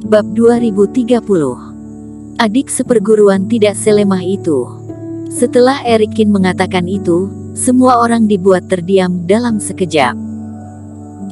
Bab 2030. Adik seperguruan tidak selemah itu. Setelah Erikin mengatakan itu, semua orang dibuat terdiam dalam sekejap.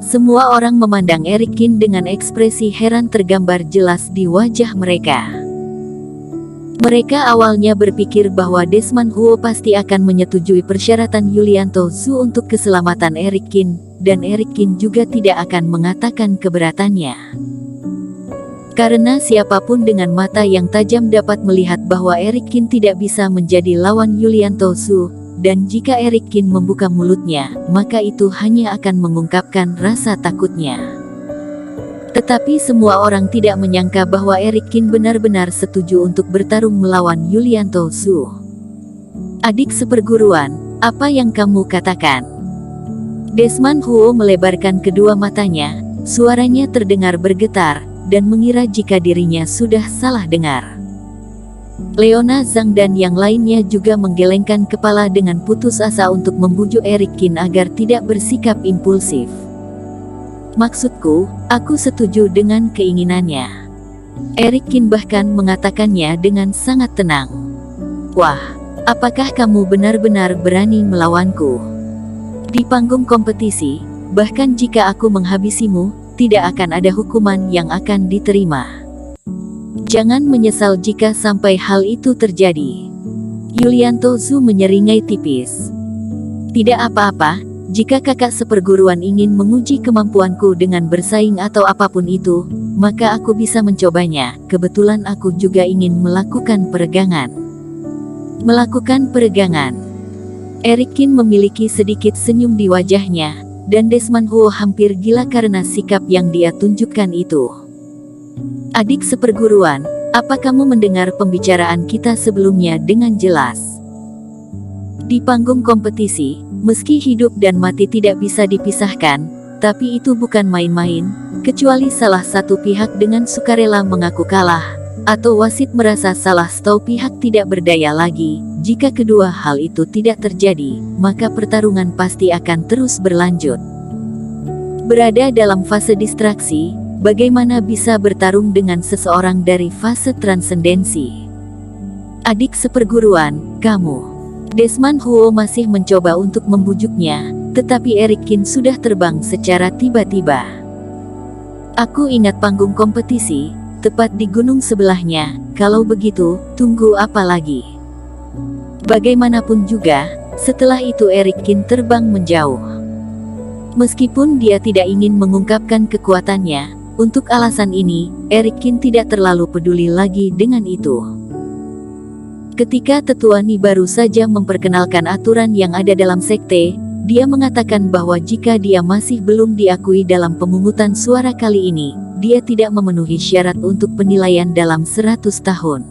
Semua orang memandang Erikin dengan ekspresi heran tergambar jelas di wajah mereka. Mereka awalnya berpikir bahwa Desmond Huo pasti akan menyetujui persyaratan Yulianto Zhu untuk keselamatan Erikin, dan Erikin juga tidak akan mengatakan keberatannya. Karena siapapun dengan mata yang tajam dapat melihat bahwa Erikin tidak bisa menjadi lawan Yulianto Zhu, dan jika Erikin membuka mulutnya, maka itu hanya akan mengungkapkan rasa takutnya. Tetapi semua orang tidak menyangka bahwa Erikin benar-benar setuju untuk bertarung melawan Yulianto Zhu. Adik seperguruan, apa yang kamu katakan? Desmond Huo melebarkan kedua matanya, suaranya terdengar bergetar, dan mengira jika dirinya sudah salah dengar. Leona Zhang dan yang lainnya juga menggelengkan kepala dengan putus asa untuk membujuk Erikin agar tidak bersikap impulsif. Maksudku, aku setuju dengan keinginannya. Erikin bahkan mengatakannya dengan sangat tenang. Wah, apakah kamu benar-benar berani melawanku? Di panggung kompetisi, bahkan jika aku menghabisimu, tidak akan ada hukuman yang akan diterima. Jangan menyesal jika sampai hal itu terjadi. Yulianto Zhu menyeringai tipis. Tidak apa-apa, jika kakak seperguruan ingin menguji kemampuanku dengan bersaing atau apapun itu, maka aku bisa mencobanya. Kebetulan aku juga ingin melakukan peregangan. Melakukan peregangan. Erikin memiliki sedikit senyum di wajahnya, dan Desmond Huo hampir gila karena sikap yang dia tunjukkan itu. Adik seperguruan, apa kamu mendengar pembicaraan kita sebelumnya dengan jelas? Di panggung kompetisi, meski hidup dan mati tidak bisa dipisahkan, tapi itu bukan main-main, kecuali salah satu pihak dengan sukarela mengaku kalah, atau wasit merasa salah atau pihak tidak berdaya lagi. Jika kedua hal itu tidak terjadi, maka pertarungan pasti akan terus berlanjut. Berada dalam fase distraksi, bagaimana bisa bertarung dengan seseorang dari fase transendensi? Adik seperguruan, kamu. Desmond Huo masih mencoba untuk membujuknya, tetapi Erikin sudah terbang secara tiba-tiba. Aku ingat panggung kompetisi, tepat di gunung sebelahnya. Kalau begitu, tunggu apa lagi? Bagaimanapun juga, setelah itu Erikin terbang menjauh. Meskipun dia tidak ingin mengungkapkan kekuatannya, untuk alasan ini, Erikin tidak terlalu peduli lagi dengan itu. Ketika tetua Ni baru saja memperkenalkan aturan yang ada dalam sekte, dia mengatakan bahwa jika dia masih belum diakui dalam pemungutan suara kali ini, dia tidak memenuhi syarat untuk penilaian dalam 100 tahun.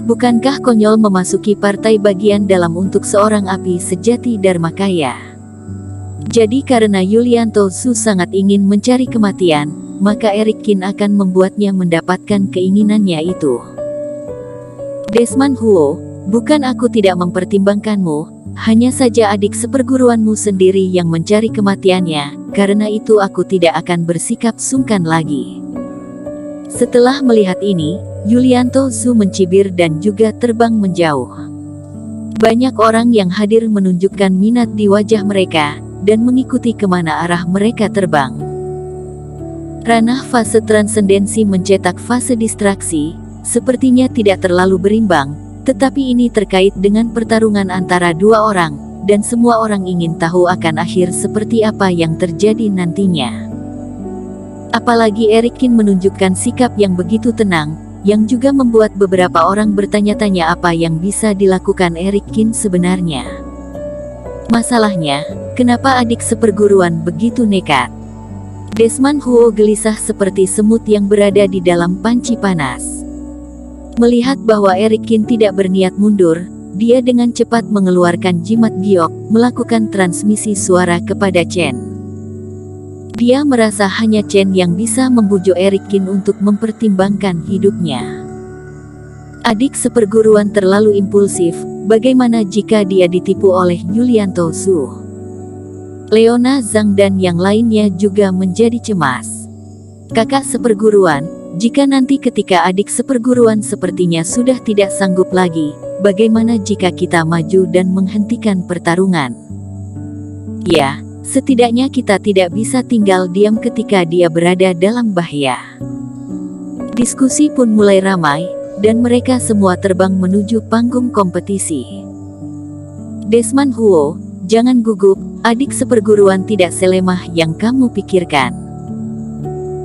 Bukankah konyol memasuki partai bagian dalam untuk seorang api sejati Dharmakaya? Jadi karena Yulianto Zhu sangat ingin mencari kematian, maka Erikin akan membuatnya mendapatkan keinginannya itu. Desmond Huo, bukan aku tidak mempertimbangkanmu, hanya saja adik seperguruanmu sendiri yang mencari kematiannya, karena itu aku tidak akan bersikap sungkan lagi. Setelah melihat ini, Yulianto Zhu mencibir dan juga terbang menjauh. Banyak orang yang hadir menunjukkan minat di wajah mereka, dan mengikuti kemana arah mereka terbang. Ranah fase transendensi mencetak fase distraksi, sepertinya tidak terlalu berimbang, tetapi ini terkait dengan pertarungan antara dua orang, dan semua orang ingin tahu akan akhir seperti apa yang terjadi nantinya. Apalagi Erikin menunjukkan sikap yang begitu tenang, yang juga membuat beberapa orang bertanya-tanya apa yang bisa dilakukan Erikin sebenarnya. Masalahnya, kenapa adik seperguruan begitu nekat? Desmond Huo gelisah seperti semut yang berada di dalam panci panas. Melihat bahwa Erikin tidak berniat mundur, dia dengan cepat mengeluarkan jimat giok, melakukan transmisi suara kepada Chen. Dia merasa hanya Chen yang bisa membujuk Erikin untuk mempertimbangkan hidupnya. Adik seperguruan terlalu impulsif, bagaimana jika dia ditipu oleh Yulianto Zhu? Leona Zhang dan yang lainnya juga menjadi cemas. Kakak seperguruan, Jika nanti ketika adik seperguruan sepertinya sudah tidak sanggup lagi, bagaimana jika kita maju dan menghentikan pertarungan? Ya, setidaknya kita tidak bisa tinggal diam ketika dia berada dalam bahaya. Diskusi pun mulai ramai, dan mereka semua terbang menuju panggung kompetisi. Desmond Huo, jangan gugup, adik seperguruan tidak selemah yang kamu pikirkan.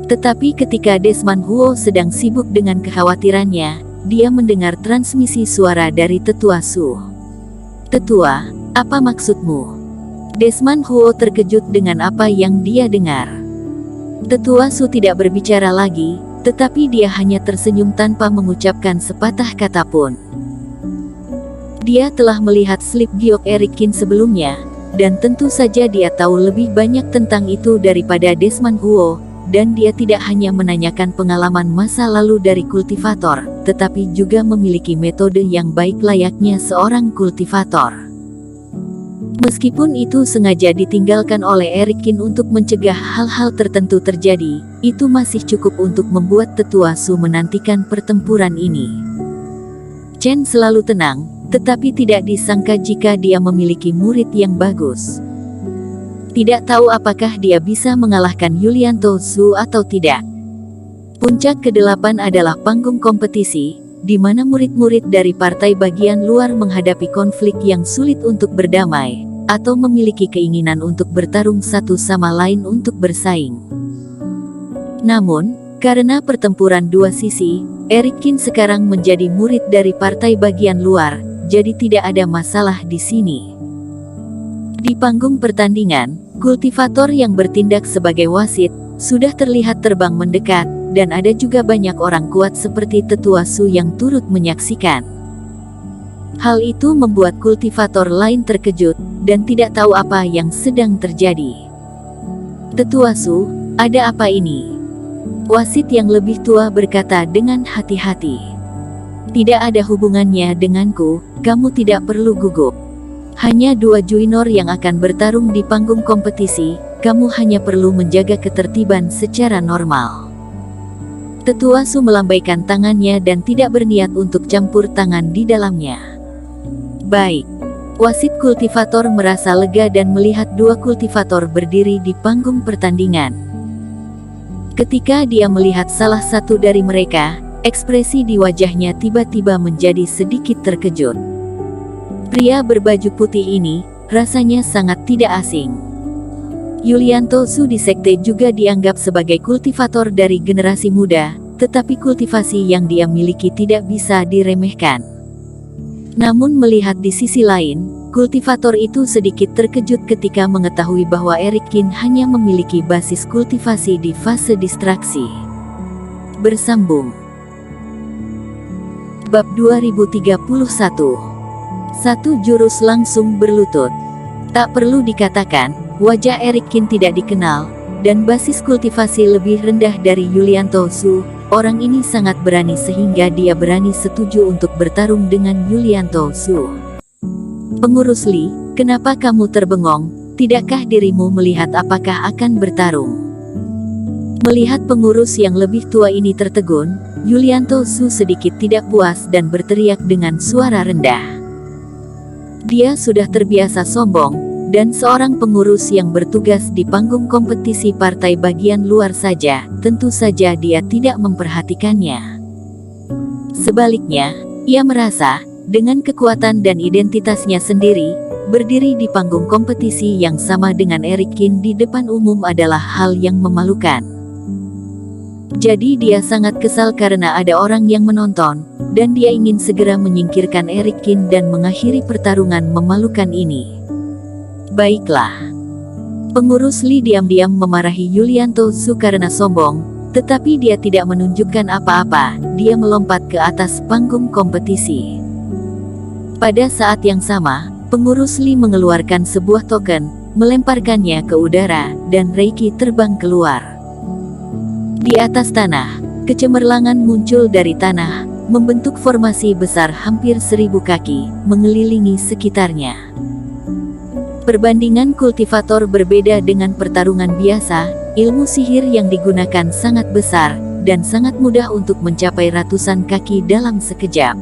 Tetapi ketika Desmond Huo sedang sibuk dengan kekhawatirannya, dia mendengar transmisi suara dari Tetua Su. "Tetua, apa maksudmu?" Desmond Huo terkejut dengan apa yang dia dengar. Tetua Su tidak berbicara lagi, tetapi dia hanya tersenyum tanpa mengucapkan sepatah kata pun. Dia telah melihat slip giok Eric Kin sebelumnya, dan tentu saja dia tahu lebih banyak tentang itu daripada Desmond Huo. Dan dia tidak hanya menanyakan pengalaman masa lalu dari kultivator, tetapi juga memiliki metode yang baik layaknya seorang kultivator. Meskipun itu sengaja ditinggalkan oleh Eric Kin untuk mencegah hal-hal tertentu terjadi, itu masih cukup untuk membuat Tetua Su menantikan pertempuran ini. Chen selalu tenang, tetapi tidak disangka jika dia memiliki murid yang bagus. Tidak tahu apakah dia bisa mengalahkan Yulianto Su atau tidak. Puncak ke-8 adalah panggung kompetisi, di mana murid-murid dari partai bagian luar menghadapi konflik yang sulit untuk berdamai, atau memiliki keinginan untuk bertarung satu sama lain untuk bersaing. Namun, karena pertempuran dua sisi, Eric Kin sekarang menjadi murid dari partai bagian luar, jadi tidak ada masalah di sini. Di panggung pertandingan, kultivator yang bertindak sebagai wasit, sudah terlihat terbang mendekat, dan ada juga banyak orang kuat seperti Tetua Su yang turut menyaksikan. Hal itu membuat kultivator lain terkejut, dan tidak tahu apa yang sedang terjadi. "Tetua Su, ada apa ini?" Wasit yang lebih tua berkata dengan hati-hati. "Tidak ada hubungannya denganku, kamu tidak perlu gugup. Hanya dua junior yang akan bertarung di panggung kompetisi, kamu hanya perlu menjaga ketertiban secara normal." Tetua Su melambaikan tangannya dan tidak berniat untuk campur tangan di dalamnya. "Baik." Wasit kultivator merasa lega dan melihat dua kultivator berdiri di panggung pertandingan. Ketika dia melihat salah satu dari mereka, ekspresi di wajahnya tiba-tiba menjadi sedikit terkejut. Pria berbaju putih ini, rasanya sangat tidak asing. Yulianto Su di sekte juga dianggap sebagai kultivator dari generasi muda, tetapi kultivasi yang dia miliki tidak bisa diremehkan. Namun melihat di sisi lain, kultivator itu sedikit terkejut ketika mengetahui bahwa Eric Kin hanya memiliki basis kultivasi di fase distraksi. Bersambung. Bab 2031. Satu jurus langsung berlutut. Tak perlu dikatakan, wajah Eric Kin tidak dikenal, dan basis kultivasi lebih rendah dari Yulianto Su. Orang ini sangat berani sehingga dia berani setuju untuk bertarung dengan Yulianto Su. "Pengurus Li, kenapa kamu terbengong? Tidakkah dirimu melihat apakah akan bertarung?" Melihat pengurus yang lebih tua ini tertegun, Yulianto Su sedikit tidak puas dan berteriak dengan suara rendah. Dia sudah terbiasa sombong, dan seorang pengurus yang bertugas di panggung kompetisi partai bagian luar saja, tentu saja dia tidak memperhatikannya. Sebaliknya, ia merasa, dengan kekuatan dan identitasnya sendiri, berdiri di panggung kompetisi yang sama dengan Eric Kin di depan umum adalah hal yang memalukan. Jadi dia sangat kesal karena ada orang yang menonton, dan dia ingin segera menyingkirkan Eric Kin dan mengakhiri pertarungan memalukan ini. Baiklah. Pengurus Li diam-diam memarahi Yulianto Su karena sombong, tetapi dia tidak menunjukkan apa-apa, dia melompat ke atas panggung kompetisi. Pada saat yang sama, pengurus Li mengeluarkan sebuah token, melemparkannya ke udara, dan Reiki terbang keluar. Di atas tanah, kecemerlangan muncul dari tanah, membentuk formasi besar hampir 1000 kaki, mengelilingi sekitarnya. Perbandingan kultivator berbeda dengan pertarungan biasa, ilmu sihir yang digunakan sangat besar, dan sangat mudah untuk mencapai ratusan kaki dalam sekejap.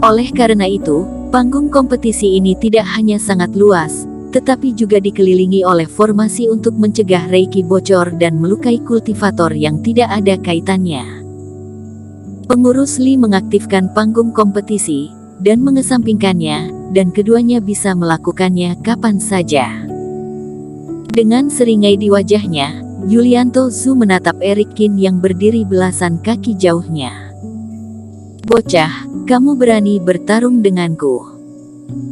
Oleh karena itu, panggung kompetisi ini tidak hanya sangat luas, tetapi juga dikelilingi oleh formasi untuk mencegah reiki bocor dan melukai kultivator yang tidak ada kaitannya. Pengurus Li mengaktifkan panggung kompetisi dan mengesampingkannya, dan keduanya bisa melakukannya kapan saja. Dengan seringai di wajahnya, Yulianto Zhu menatap Eric Qin yang berdiri belasan kaki jauhnya. "Bocah, kamu berani bertarung denganku.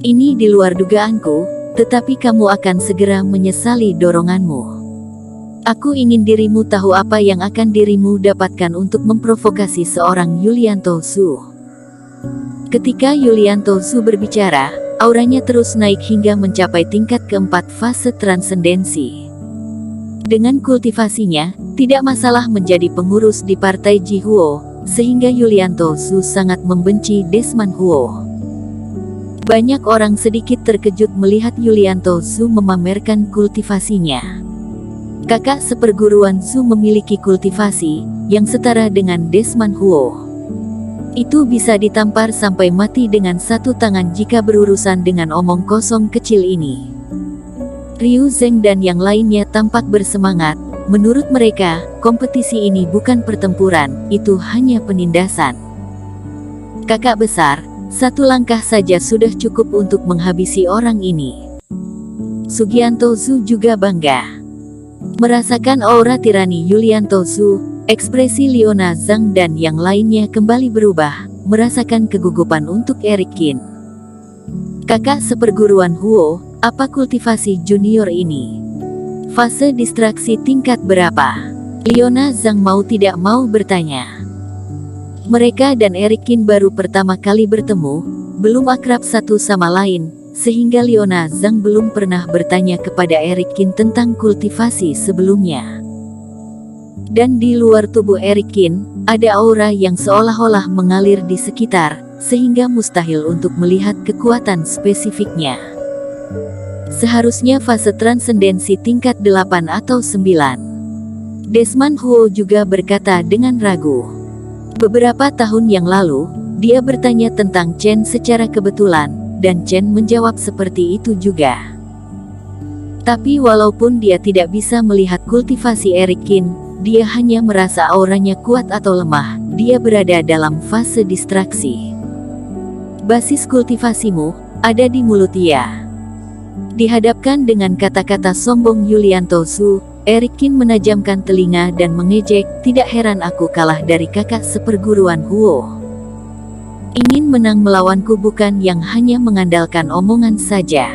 Ini di luar dugaanku, tetapi kamu akan segera menyesali doronganmu. Aku ingin dirimu tahu apa yang akan dirimu dapatkan untuk memprovokasi seorang Yulianto Zhu." Ketika Yulianto Zhu berbicara, auranya terus naik hingga mencapai tingkat keempat fase transendensi. Dengan kultivasinya, tidak masalah menjadi pengurus di partai Jihuo, sehingga Yulianto Zhu sangat membenci Desmond Huo. Banyak orang sedikit terkejut melihat Yulianto Zhu memamerkan kultivasinya. Kakak seperguruan Zhu memiliki kultivasi yang setara dengan Desmond Huo. Itu bisa ditampar sampai mati dengan satu tangan jika berurusan dengan omong kosong kecil ini. Ryu Zheng dan yang lainnya tampak bersemangat. Menurut mereka, kompetisi ini bukan pertempuran, itu hanya penindasan. "Kakak besar, satu langkah saja sudah cukup untuk menghabisi orang ini." Sugianto Zhu juga bangga. Merasakan aura tirani Yulianto Zhu, ekspresi Liona Zhang dan yang lainnya kembali berubah, merasakan kegugupan untuk Eric Qin. "Kakak seperguruan Huo, apa kultivasi junior ini? Fase distraksi tingkat berapa?" Liona Zhang mau tidak mau bertanya. Mereka dan Eric Qin baru pertama kali bertemu, belum akrab satu sama lain, sehingga Liona Zhang belum pernah bertanya kepada Eric Qin tentang kultivasi sebelumnya. Dan di luar tubuh Eric Qin, ada aura yang seolah-olah mengalir di sekitar, sehingga mustahil untuk melihat kekuatan spesifiknya. Seharusnya fase transendensi tingkat 8 atau 9. Desmond Huo juga berkata dengan ragu. Beberapa tahun yang lalu, dia bertanya tentang Chen secara kebetulan, dan Chen menjawab seperti itu juga. Tapi walaupun dia tidak bisa melihat kultivasi Eric Qin, dia hanya merasa auranya kuat atau lemah, dia berada dalam fase distraksi. "Basis kultivasimu ada di mulut dia." Dihadapkan dengan kata-kata sombong Yulianto Zhu, Eric Qin menajamkan telinga dan mengejek, "Tidak heran aku kalah dari kakak seperguruan Huo. Ingin menang melawanku bukan yang hanya mengandalkan omongan saja."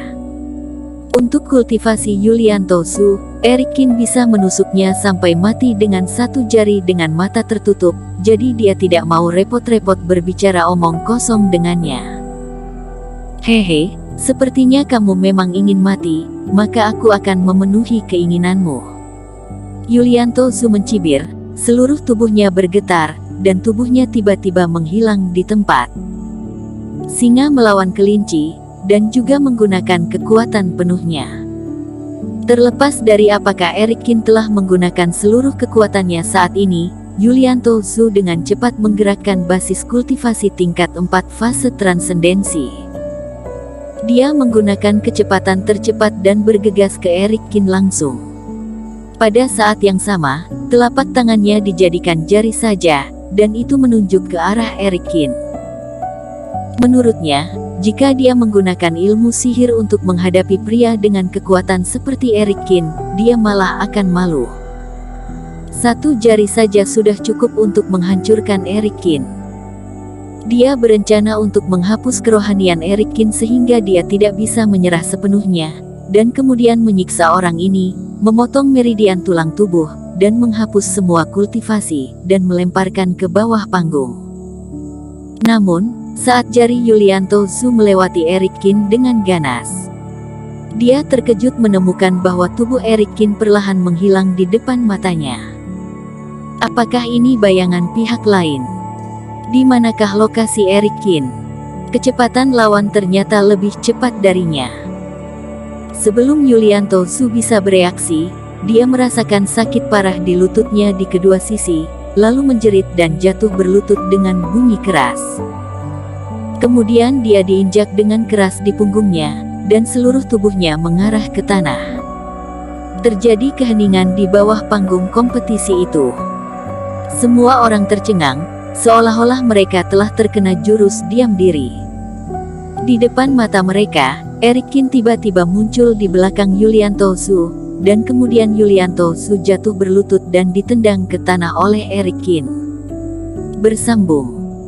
Untuk kultivasi Yulianto Zhu, Eric Qin bisa menusuknya sampai mati dengan satu jari dengan mata tertutup, jadi dia tidak mau repot-repot berbicara omong kosong dengannya. "Hehe, sepertinya kamu memang ingin mati, maka aku akan memenuhi keinginanmu." Yulianto Zhu mencibir, seluruh tubuhnya bergetar, dan tubuhnya tiba-tiba menghilang di tempat. Singa melawan kelinci, dan juga menggunakan kekuatan penuhnya. Terlepas dari apakah Eric Qin telah menggunakan seluruh kekuatannya saat ini, Yulianto Zhu dengan cepat menggerakkan basis kultivasi tingkat 4 fase transendensi. Dia menggunakan kecepatan tercepat dan bergegas ke Eric Qin langsung. Pada saat yang sama, telapak tangannya dijadikan jari saja, dan itu menunjuk ke arah Eric Qin. Menurutnya, jika dia menggunakan ilmu sihir untuk menghadapi pria dengan kekuatan seperti Eric Qin, dia malah akan malu. Satu jari saja sudah cukup untuk menghancurkan Eric Qin. Dia berencana untuk menghapus kerohanian Eric Qin sehingga dia tidak bisa menyerah sepenuhnya, dan kemudian menyiksa orang ini, memotong meridian tulang tubuh, dan menghapus semua kultivasi, dan melemparkan ke bawah panggung. Namun, saat jari Yulianto Zhu melewati Eric Qin dengan ganas, dia terkejut menemukan bahwa tubuh Eric Qin perlahan menghilang di depan matanya. Apakah ini bayangan pihak lain? Di manakah lokasi Eric Qin? Kecepatan lawan ternyata lebih cepat darinya. Sebelum Yulianto Zhu bisa bereaksi, dia merasakan sakit parah di lututnya di kedua sisi, lalu menjerit dan jatuh berlutut dengan bunyi keras. Kemudian dia diinjak dengan keras di punggungnya, dan seluruh tubuhnya mengarah ke tanah. Terjadi keheningan di bawah panggung kompetisi itu. Semua orang tercengang, seolah-olah mereka telah terkena jurus diam diri. Di depan mata mereka, Eric Kin tiba-tiba muncul di belakang Yulianto Su, dan kemudian Yulianto Su jatuh berlutut dan ditendang ke tanah oleh Eric Kin. Bersambung.